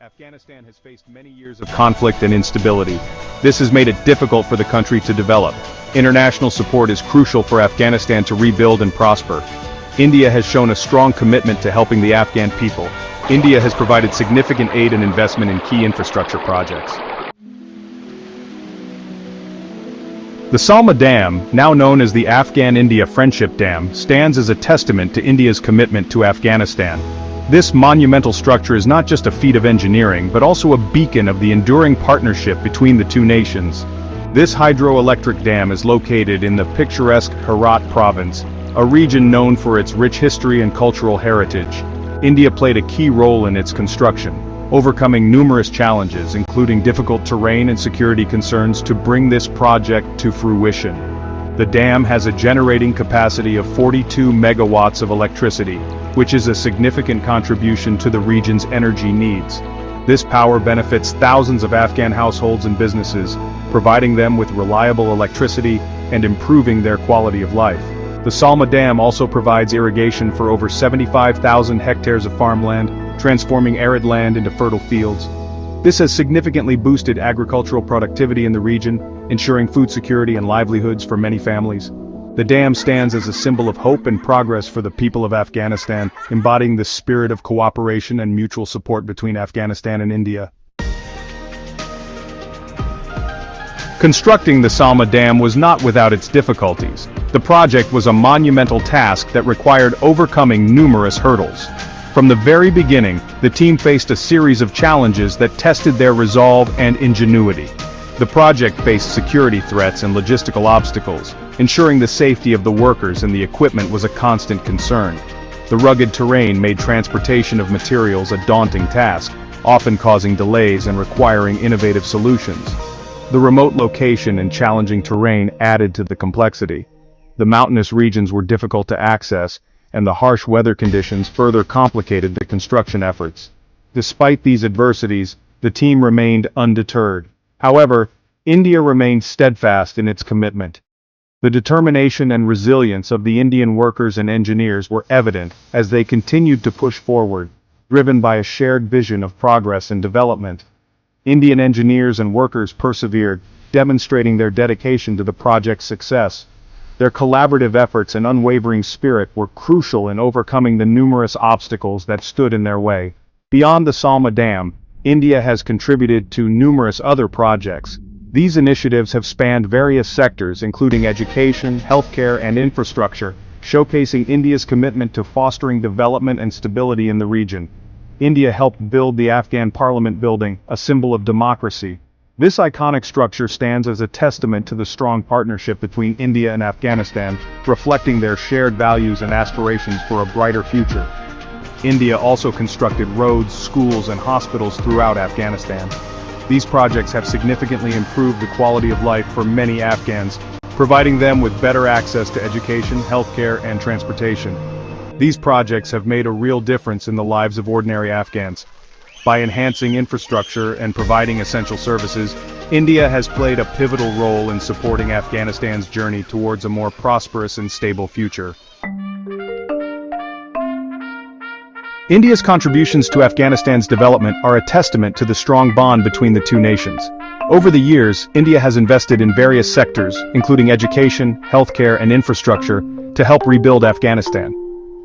Afghanistan has faced many years of conflict and instability. This has made it difficult for the country to develop. International support is crucial for Afghanistan to rebuild and prosper. India has shown a strong commitment to helping the Afghan people. India has provided significant aid and investment in key infrastructure projects. The Salma Dam, now known as the Afghan-India Friendship Dam, stands as a testament to India's commitment to Afghanistan. This monumental structure is not just a feat of engineering, but also a beacon of the enduring partnership between the two nations. This hydroelectric dam is located in the picturesque Herat province, a region known for its rich history and cultural heritage. India played a key role in its construction, overcoming numerous challenges, including difficult terrain and security concerns, to bring this project to fruition. The dam has a generating capacity of 42 megawatts of electricity, which is a significant contribution to the region's energy needs. This power benefits thousands of Afghan households and businesses, providing them with reliable electricity and improving their quality of life. The Salma Dam also provides irrigation for over 75,000 hectares of farmland, transforming arid land into fertile fields. This has significantly boosted agricultural productivity in the region, ensuring food security and livelihoods for many families. The dam stands as a symbol of hope and progress for the people of Afghanistan, embodying the spirit of cooperation and mutual support between Afghanistan and India. Constructing the Salma Dam was not without its difficulties. The project was a monumental task that required overcoming numerous hurdles. From the very beginning, the team faced a series of challenges that tested their resolve and ingenuity. The project faced security threats and logistical obstacles, ensuring the safety of the workers and the equipment was a constant concern. The rugged terrain made transportation of materials a daunting task, often causing delays and requiring innovative solutions. The remote location and challenging terrain added to the complexity. The mountainous regions were difficult to access, and the harsh weather conditions further complicated the construction efforts. Despite these adversities, the team remained undeterred. However, India remained steadfast in its commitment. The determination and resilience of the Indian workers and engineers were evident as they continued to push forward, driven by a shared vision of progress and development. Indian engineers and workers persevered, demonstrating their dedication to the project's success. Their collaborative efforts and unwavering spirit were crucial in overcoming the numerous obstacles that stood in their way. Beyond the Salma Dam, India has contributed to numerous other projects. These initiatives have spanned various sectors, including education, healthcare, and infrastructure, showcasing India's commitment to fostering development and stability in the region. India helped build the Afghan Parliament building, a symbol of democracy. This iconic structure stands as a testament to the strong partnership between India and Afghanistan, reflecting their shared values and aspirations for a brighter future. India also constructed roads, schools, and hospitals throughout Afghanistan. These projects have significantly improved the quality of life for many Afghans, providing them with better access to education, healthcare, and transportation. These projects have made a real difference in the lives of ordinary Afghans. By enhancing infrastructure and providing essential services, India has played a pivotal role in supporting Afghanistan's journey towards a more prosperous and stable future. India's contributions to Afghanistan's development are a testament to the strong bond between the two nations. Over the years, India has invested in various sectors, including education, healthcare, and infrastructure, to help rebuild Afghanistan.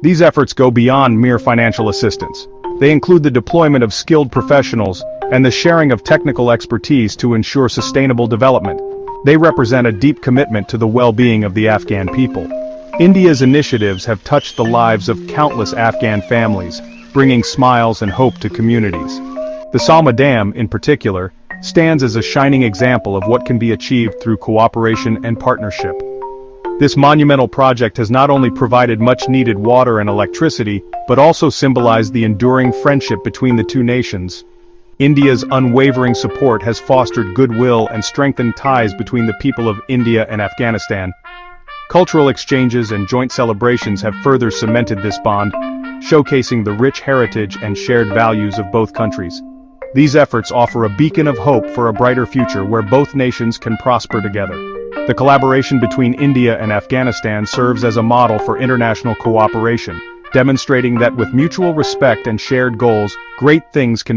These efforts go beyond mere financial assistance. They include the deployment of skilled professionals and the sharing of technical expertise to ensure sustainable development. They represent a deep commitment to the well-being of the Afghan people. India's initiatives have touched the lives of countless Afghan families, bringing smiles and hope to communities. The Salma Dam, in particular, stands as a shining example of what can be achieved through cooperation and partnership. This monumental project has not only provided much-needed water and electricity, but also symbolized the enduring friendship between the two nations. India's unwavering support has fostered goodwill and strengthened ties between the people of India and Afghanistan. Cultural exchanges and joint celebrations have further cemented this bond, showcasing the rich heritage and shared values of both countries. These efforts offer a beacon of hope for a brighter future where both nations can prosper together. The collaboration between India and Afghanistan serves as a model for international cooperation, demonstrating that with mutual respect and shared goals, great things can be